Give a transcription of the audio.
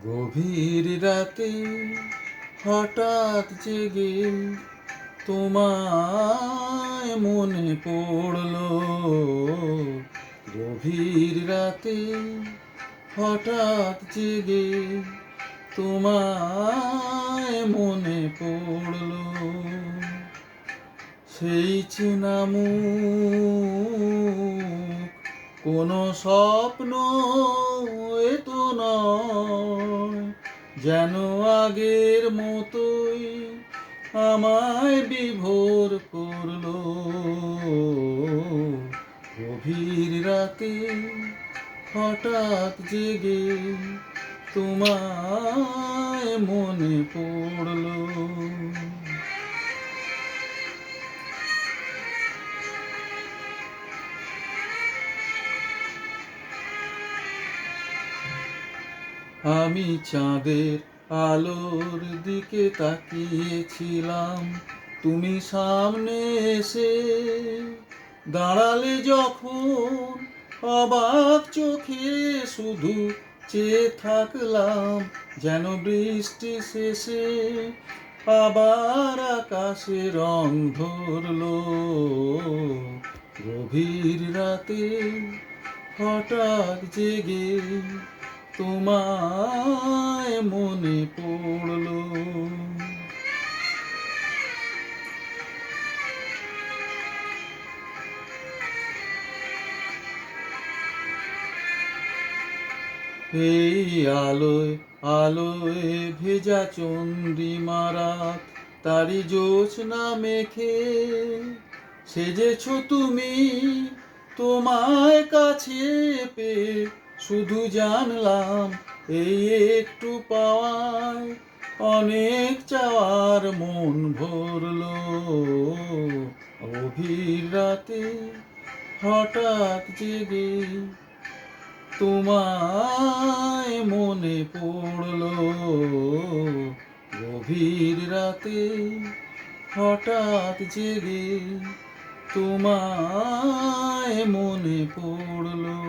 গভীর রাতে হঠাৎ জেগে তোমায় মনে পড়লো। গভীর রাতে হঠাৎ জেগে তোমায় মনে পড়লো। সেই চেনা মুখ, কোনো স্বপ্ন এ তো নয়, যেন আগের মতোই আমায় বিভোর করলো। গভীর রাতে হঠাৎ জেগে তোমায় মনে পড়লো। আমি চাঁদের আলোর দিকে তাকিয়েছিলাম, তুমি সামনে এসে দাঁড়ালে যখন, অবাক চোখে শুধু চেয়ে থাকলাম, যেন বৃষ্টি শেষে আবার আকাশে রং ধরলো। গভীর রাতে হঠাৎ জেগে তোমায় মনে পড়লো। এই আলোয় আলোয় ভেজা চন্দ্রিমা রাত, তারি জ্যোৎস্না মেখে সেজেছ তুমি। তোমায় কাছে পেয়ে শুধু জানলাম, এই একটু পাওয়ায় অনেক চাওয়ার মন ভরলো। গভীর রাতে হঠাৎ জেগে তোমায় মনে পড়লো। গভীর রাতে হঠাৎ জেগে তোমায় মনে পড়লো।